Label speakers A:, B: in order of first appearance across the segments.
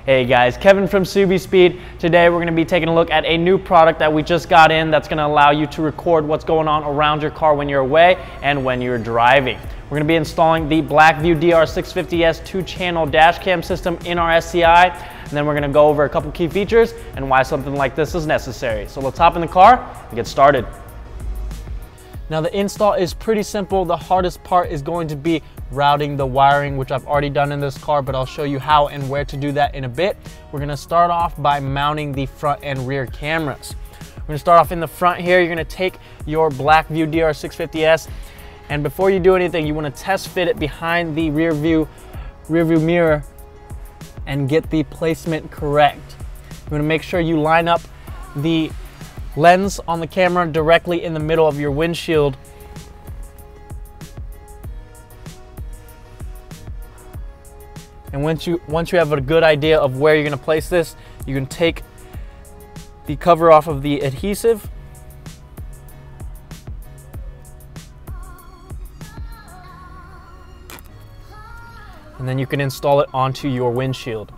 A: Hey guys, Kevin from Subispeed. Today we're going to be taking a look at a new product that we just got in that's going to allow you to record what's going on around your car when you're away and when you're driving. We're going to be installing the Blackvue DR650s 2-channel Dashcam system in our SCI, and then we're going to go over a couple key features and why something like this is necessary. So let's hop in the car and get started. Now the install is pretty simple. The hardest part is going to be routing the wiring, which I've already done in this car, but I'll show you how and where to do that in a bit. We're gonna start off by mounting the front and rear cameras. We're gonna start off in the front here. You're gonna take your Blackvue DR650s, and before you do anything, you wanna test fit it behind the rear view mirror and get the placement correct. You wanna make sure you line up the lens on the camera directly in the middle of your windshield. And once you have a good idea of where you're going to place this, you can take the cover off of the adhesive and then you can install it onto your windshield.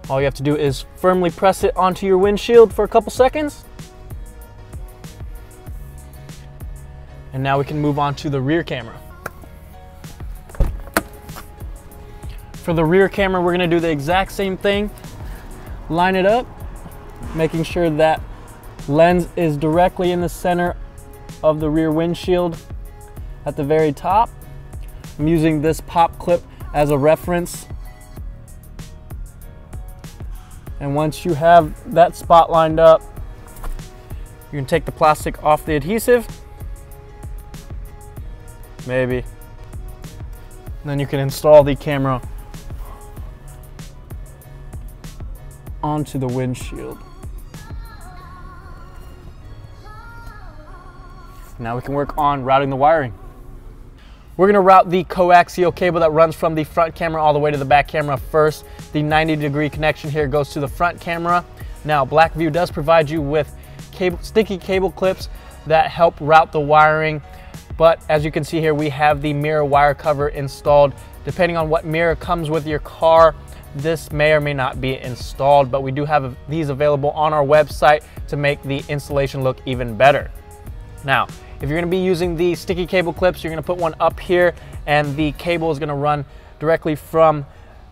A: All you have to do is firmly press it onto your windshield for a couple seconds. And now we can move on to the rear camera. For the rear camera, we're gonna do the exact same thing. Line it up, making sure that lens is directly in the center of the rear windshield at the very top. I'm using this pop clip as a reference. And once you have that spot lined up, you can take the plastic off the adhesive, maybe. And then you can install the camera onto the windshield. Now we can work on routing the wiring. We're gonna route the coaxial cable that runs from the front camera all the way to the back camera first. The 90-degree connection here goes to the front camera. Now, Blackvue does provide you with sticky cable clips that help route the wiring, but as you can see here, we have the mirror wire cover installed. Depending on what mirror comes with your car, this may or may not be installed, but we do have these available on our website to make the installation look even better. Now, if you're gonna be using the sticky cable clips, you're gonna put one up here, and the cable is gonna run directly from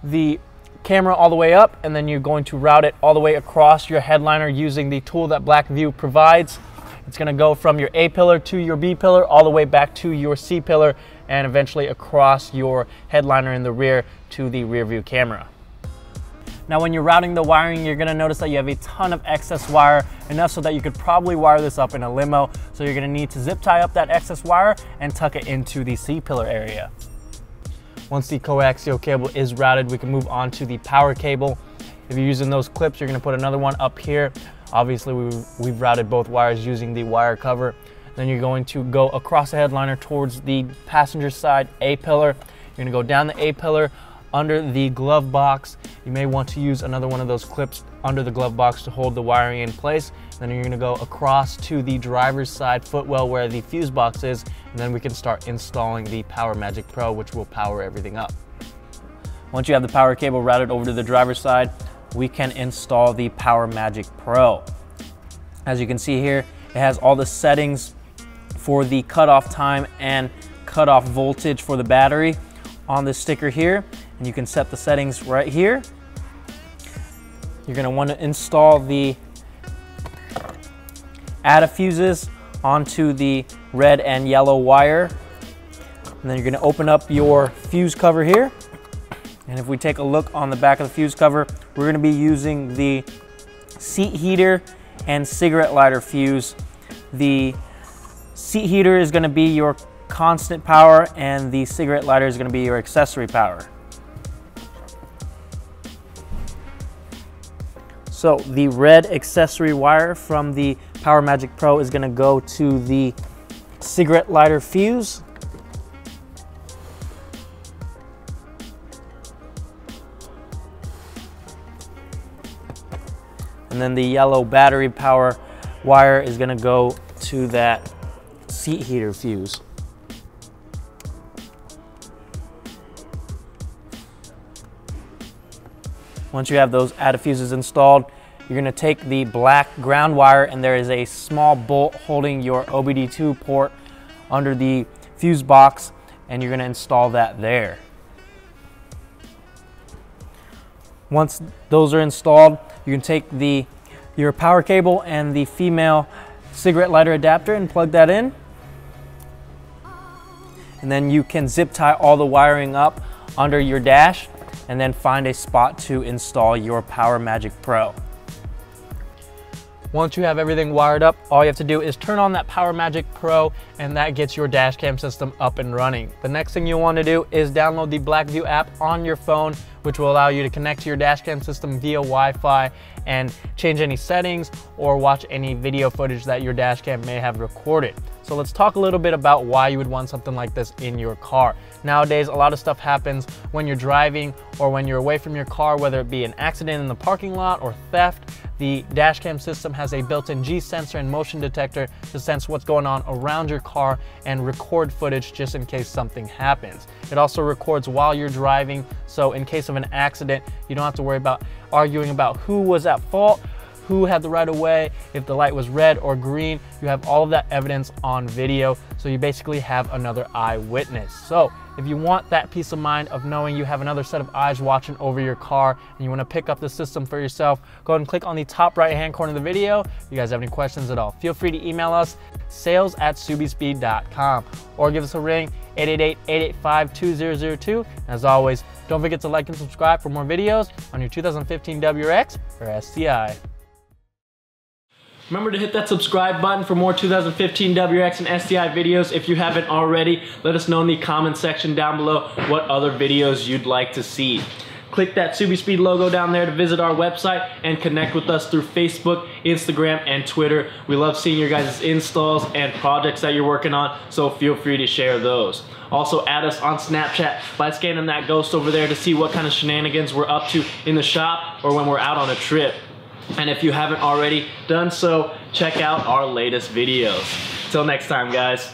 A: the camera all the way up, and then you're going to route it all the way across your headliner using the tool that Blackvue provides. It's gonna go from your A pillar to your B pillar, all the way back to your C pillar, and eventually across your headliner in the rear to the rear view camera. Now when you're routing the wiring, you're gonna notice that you have a ton of excess wire, enough so that you could probably wire this up in a limo. So you're gonna need to zip tie up that excess wire and tuck it into the C-pillar area. Once the coaxial cable is routed, we can move on to the power cable. If you're using those clips, you're gonna put another one up here. Obviously, we've routed both wires using the wire cover. Then you're going to go across the headliner towards the passenger side A-pillar. You're gonna go down the A-pillar, under the glove box. You may want to use another one of those clips under the glove box to hold the wiring in place. Then you're gonna go across to the driver's side footwell where the fuse box is, and then we can start installing the Power Magic Pro, which will power everything up. Once you have the power cable routed over to the driver's side, we can install the Power Magic Pro. As you can see here, it has all the settings for the cutoff time and cutoff voltage for the battery on this sticker here. And you can set the settings right here. You're gonna wanna install the ADA fuses onto the red and yellow wire. And then you're gonna open up your fuse cover here. And if we take a look on the back of the fuse cover, we're gonna be using the seat heater and cigarette lighter fuse. The seat heater is gonna be your constant power, and the cigarette lighter is gonna be your accessory power. So the red accessory wire from the Power Magic Pro is gonna go to the cigarette lighter fuse. And then the yellow battery power wire is gonna go to that seat heater fuse. Once you have those added fuses installed, you're gonna take the black ground wire, and there is a small bolt holding your OBD2 port under the fuse box, and you're gonna install that there. Once those are installed, you can take your power cable and the female cigarette lighter adapter and plug that in. And then you can zip tie all the wiring up under your dash, and then find a spot to install your PowerMagic Pro. Once you have everything wired up, all you have to do is turn on that PowerMagic Pro, and that gets your Dashcam system up and running. The next thing you want to do is download the Blackvue app on your phone, which will allow you to connect to your Dashcam system via Wi-Fi and change any settings or watch any video footage that your Dashcam may have recorded. So let's talk a little bit about why you would want something like this in your car. Nowadays, a lot of stuff happens when you're driving or when you're away from your car, whether it be an accident in the parking lot or theft. The Dashcam system has a built-in G sensor and motion detector to sense what's going on around your car and record footage just in case something happens. It also records while you're driving, so in case of an accident, you don't have to worry about arguing about who was at fault, who had the right of way, if the light was red or green. You have all of that evidence on video, so you basically have another eyewitness. So if you want that peace of mind of knowing you have another set of eyes watching over your car and you want to pick up the system for yourself, go ahead and click on the top right hand corner of the video. If you guys have any questions at all, feel free to email us, sales@subispeed.com, or give us a ring, 888-885-2002. As always, don't forget to like and subscribe for more videos on your 2015 WRX or STI. Remember to hit that subscribe button for more 2015 WRX and STI videos. If you haven't already, let us know in the comment section down below what other videos you'd like to see. Click that Subispeed logo down there to visit our website and connect with us through Facebook, Instagram, and Twitter. We love seeing your guys' installs and projects that you're working on, so feel free to share those. Also add us on Snapchat by scanning that ghost over there to see what kind of shenanigans we're up to in the shop or when we're out on a trip. And if you haven't already done so, check out our latest videos. Till next time, guys.